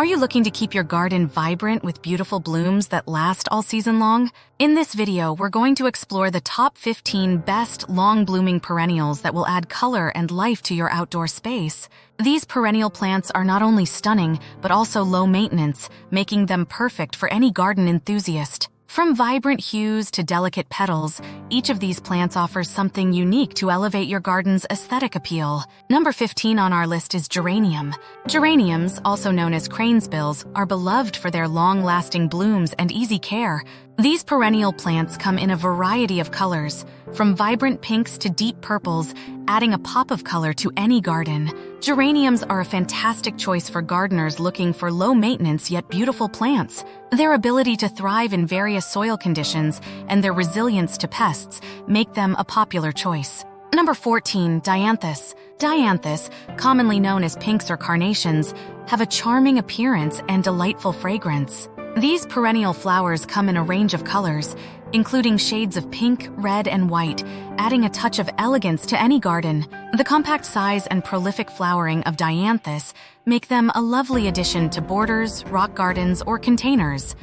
Are you looking to keep your garden vibrant with beautiful blooms that last all season long? In this video, we're going to explore the top 15 best long-blooming perennials that will add color and life to your outdoor space. These perennial plants are not only stunning, but also low maintenance, making them perfect for any garden enthusiast. From vibrant hues to delicate petals, each of these plants offers something unique to elevate your garden's aesthetic appeal. Number 15 on our list is geranium. Geraniums, also known as cranesbills, are beloved for their long-lasting blooms and easy care. These perennial plants come in a variety of colors, from vibrant pinks to deep purples, adding a pop of color to any garden. Geraniums are a fantastic choice for gardeners looking for low-maintenance yet beautiful plants. Their ability to thrive in various soil conditions and their resilience to pests make them a popular choice. Number 14, dianthus. Dianthus, commonly known as pinks or carnations, have a charming appearance and delightful fragrance. These perennial flowers come in a range of colors, including shades of pink, red, and white, adding a touch of elegance to any garden. The compact size and prolific flowering of dianthus make them a lovely addition to borders, rock gardens, or containers.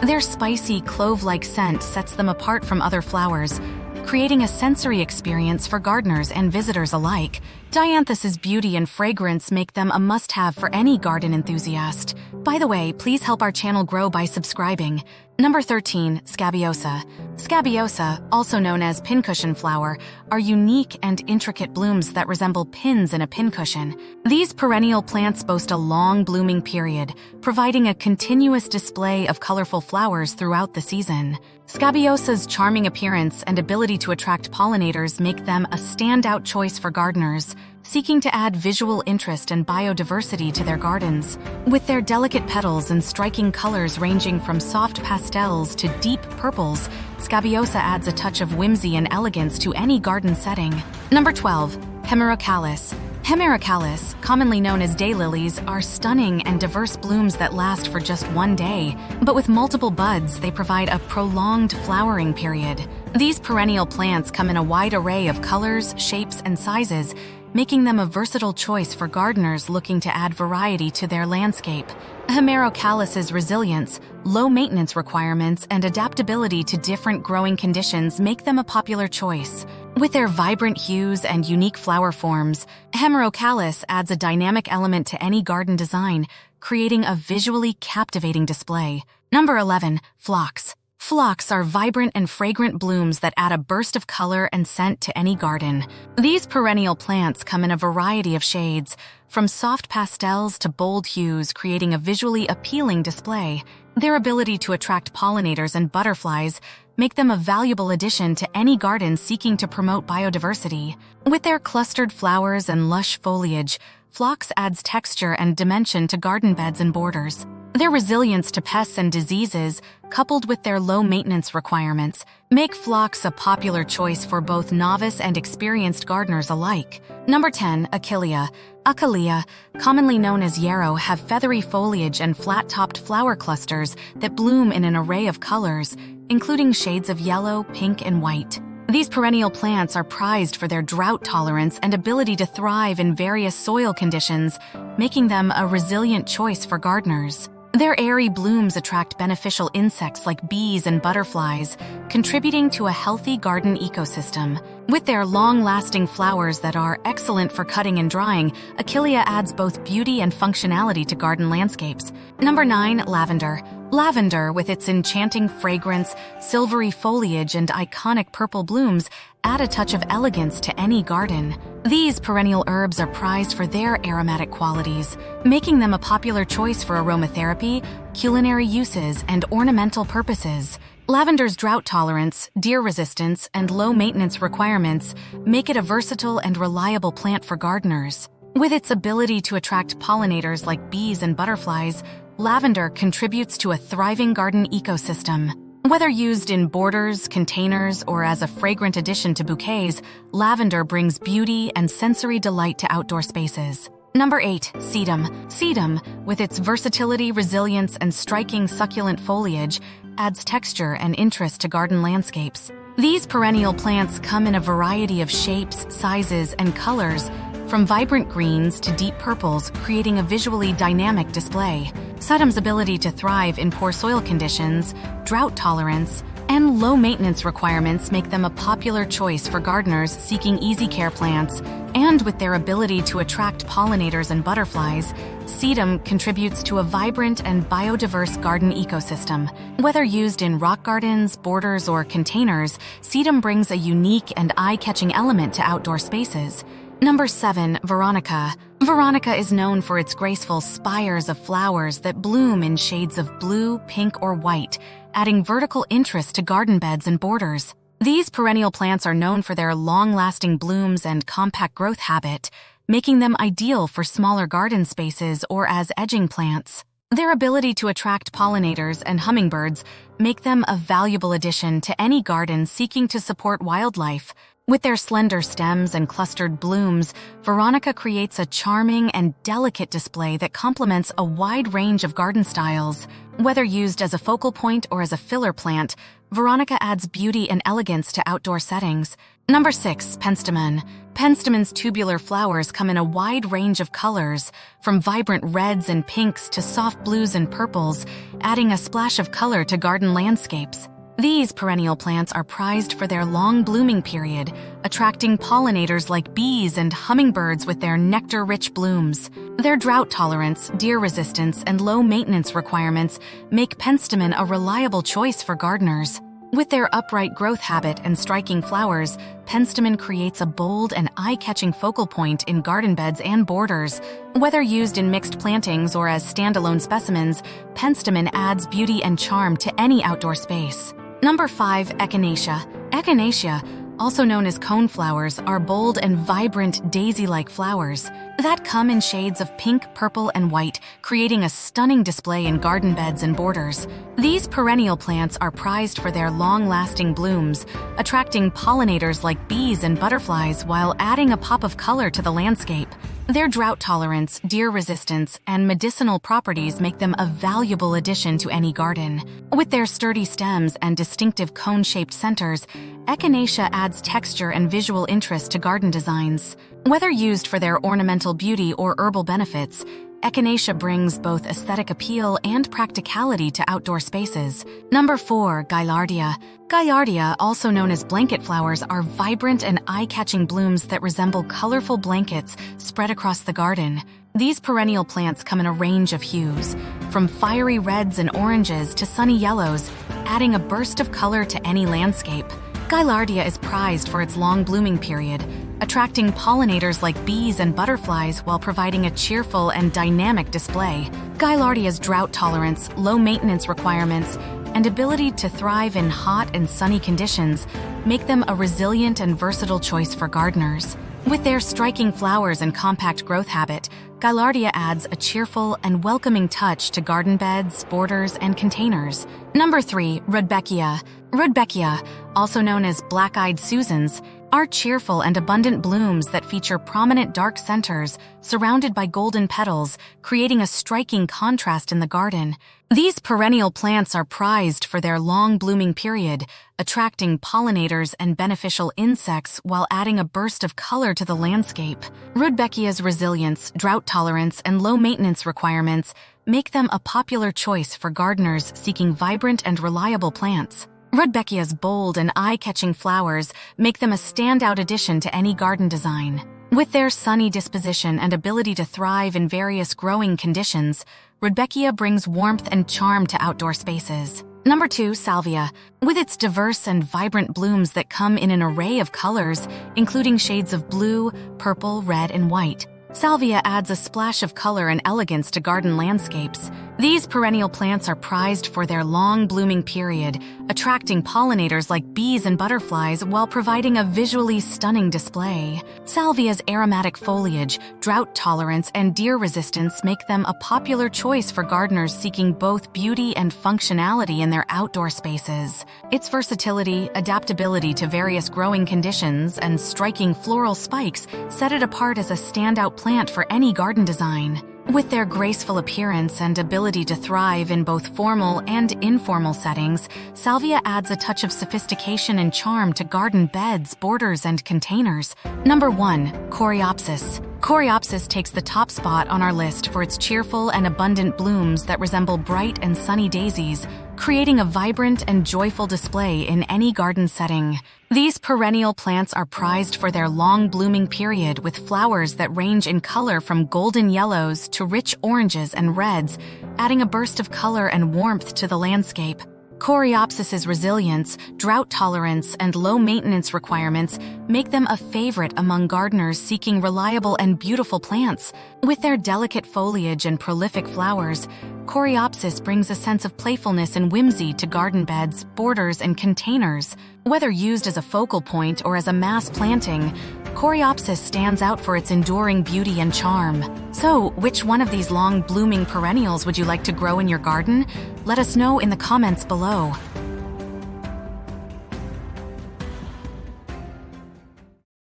Their spicy, clove-like scent sets them apart from other flowers, creating a sensory experience for gardeners and visitors alike. Dianthus's beauty and fragrance make them a must-have for any garden enthusiast. By the way, please help our channel grow by subscribing. Number 13, scabiosa. Scabiosa, also known as pincushion flower, are unique and intricate blooms that resemble pins in a pincushion. These perennial plants boast a long blooming period, providing a continuous display of colorful flowers throughout the season. Scabiosa's charming appearance and ability to attract pollinators make them a standout choice for gardeners seeking to add visual interest and biodiversity to their gardens. With their delicate petals and striking colors ranging from soft pastels to deep purples, scabiosa adds a touch of whimsy and elegance to any garden setting. Number 12, hemerocallis. Hemerocallis, commonly known as daylilies, are stunning and diverse blooms that last for just one day, but with multiple buds, they provide a prolonged flowering period. These perennial plants come in a wide array of colors, shapes, and sizes, making them a versatile choice for gardeners looking to add variety to their landscape. Hemerocallis's resilience, low maintenance requirements, and adaptability to different growing conditions make them a popular choice. With their vibrant hues and unique flower forms, hemerocallis adds a dynamic element to any garden design, creating a visually captivating display. Number 11, phlox. Phlox are vibrant and fragrant blooms that add a burst of color and scent to any garden. These perennial plants come in a variety of shades, from soft pastels to bold hues, creating a visually appealing display. Their ability to attract pollinators and butterflies make them a valuable addition to any garden seeking to promote biodiversity. With their clustered flowers and lush foliage, phlox adds texture and dimension to garden beds and borders. Their resilience to pests and diseases, coupled with their low maintenance requirements, make phlox a popular choice for both novice and experienced gardeners alike. Number 10, achillea. Achillea, commonly known as yarrow, have feathery foliage and flat-topped flower clusters that bloom in an array of colors, including shades of yellow, pink, and white. These perennial plants are prized for their drought tolerance and ability to thrive in various soil conditions, making them a resilient choice for gardeners. Their airy blooms attract beneficial insects like bees and butterflies, contributing to a healthy garden ecosystem. With their long-lasting flowers that are excellent for cutting and drying, achillea adds both beauty and functionality to garden landscapes. Number 9, lavender. Lavender, with its enchanting fragrance, silvery foliage, and iconic purple blooms, add a touch of elegance to any garden. These perennial herbs are prized for their aromatic qualities, making them a popular choice for aromatherapy, culinary uses, and ornamental purposes. Lavender's drought tolerance, deer resistance, and low maintenance requirements make it a versatile and reliable plant for gardeners. With its ability to attract pollinators like bees and butterflies, lavender contributes to a thriving garden ecosystem. Whether used in borders, containers, or as a fragrant addition to bouquets, lavender brings beauty and sensory delight to outdoor spaces. Number 8, sedum. Sedum, with its versatility, resilience, and striking succulent foliage, adds texture and interest to garden landscapes. These perennial plants come in a variety of shapes, sizes, and colors, from vibrant greens to deep purples, creating a visually dynamic display. Sedum's ability to thrive in poor soil conditions, drought tolerance, and low maintenance requirements make them a popular choice for gardeners seeking easy care plants. And with their ability to attract pollinators and butterflies, sedum contributes to a vibrant and biodiverse garden ecosystem. Whether used in rock gardens, borders, or containers, sedum brings a unique and eye-catching element to outdoor spaces. Number 7. Veronica. Veronica is known for its graceful spires of flowers that bloom in shades of blue, pink, or white, adding vertical interest to garden beds and borders. These perennial plants are known for their long-lasting blooms and compact growth habit, making them ideal for smaller garden spaces or as edging plants. Their ability to attract pollinators and hummingbirds make them a valuable addition to any garden seeking to support wildlife. With their slender stems and clustered blooms, Veronica creates a charming and delicate display that complements a wide range of garden styles. Whether used as a focal point or as a filler plant, Veronica adds beauty and elegance to outdoor settings. Number 6. Penstemon. Penstemon's tubular flowers come in a wide range of colors, from vibrant reds and pinks to soft blues and purples, adding a splash of color to garden landscapes. These perennial plants are prized for their long blooming period, attracting pollinators like bees and hummingbirds with their nectar-rich blooms. Their drought tolerance, deer resistance, and low maintenance requirements make penstemon a reliable choice for gardeners. With their upright growth habit and striking flowers, penstemon creates a bold and eye-catching focal point in garden beds and borders. Whether used in mixed plantings or as standalone specimens, penstemon adds beauty and charm to any outdoor space. Number 5. Echinacea. Echinacea, also known as coneflowers, are bold and vibrant daisy-like flowers that come in shades of pink, purple, and white, creating a stunning display in garden beds and borders. These perennial plants are prized for their long-lasting blooms, attracting pollinators like bees and butterflies while adding a pop of color to the landscape. Their drought tolerance, deer resistance, and medicinal properties make them a valuable addition to any garden. With their sturdy stems and distinctive cone-shaped centers, Echinacea adds texture and visual interest to garden designs. Whether used for their ornamental beauty or herbal benefits, Echinacea brings both aesthetic appeal and practicality to outdoor spaces. Number 4. Gaillardia. Gaillardia, also known as blanket flowers, are vibrant and eye-catching blooms that resemble colorful blankets spread across the garden. These perennial plants come in a range of hues, from fiery reds and oranges to sunny yellows, adding a burst of color to any landscape. Gaillardia is prized for its long blooming period, attracting pollinators like bees and butterflies while providing a cheerful and dynamic display. Gaillardia's drought tolerance, low maintenance requirements, and ability to thrive in hot and sunny conditions make them a resilient and versatile choice for gardeners. With their striking flowers and compact growth habit, Gaillardia adds a cheerful and welcoming touch to garden beds, borders, and containers. Number 3. Rudbeckia. Rudbeckia, also known as black-eyed Susans, are cheerful and abundant blooms that feature prominent dark centers surrounded by golden petals, creating a striking contrast in the garden. These perennial plants are prized for their long blooming period, attracting pollinators and beneficial insects while adding a burst of color to the landscape. Rudbeckia's resilience, drought tolerance, and low maintenance requirements make them a popular choice for gardeners seeking vibrant and reliable plants. Rudbeckia's bold and eye-catching flowers make them a standout addition to any garden design. With their sunny disposition and ability to thrive in various growing conditions, Rudbeckia brings warmth and charm to outdoor spaces. Number 2. Salvia. With its diverse and vibrant blooms that come in an array of colors, including shades of blue, purple, red, and white, Salvia adds a splash of color and elegance to garden landscapes. These perennial plants are prized for their long blooming period, attracting pollinators like bees and butterflies while providing a visually stunning display. Salvia's aromatic foliage, drought tolerance, and deer resistance make them a popular choice for gardeners seeking both beauty and functionality in their outdoor spaces. Its versatility, adaptability to various growing conditions, and striking floral spikes set it apart as a standout plant for any garden design. With their graceful appearance and ability to thrive in both formal and informal settings, Salvia adds a touch of sophistication and charm to garden beds, borders, and containers. Number 1. Coreopsis. Coreopsis takes the top spot on our list for its cheerful and abundant blooms that resemble bright and sunny daisies, creating a vibrant and joyful display in any garden setting. These perennial plants are prized for their long blooming period with flowers that range in color from golden yellows to rich oranges and reds, adding a burst of color and warmth to the landscape. Coreopsis's resilience, drought tolerance, and low maintenance requirements make them a favorite among gardeners seeking reliable and beautiful plants. With their delicate foliage and prolific flowers, Coreopsis brings a sense of playfulness and whimsy to garden beds, borders, and containers. Whether used as a focal point or as a mass planting, Coreopsis stands out for its enduring beauty and charm. So, which one of these long blooming perennials would you like to grow in your garden? Let us know in the comments below.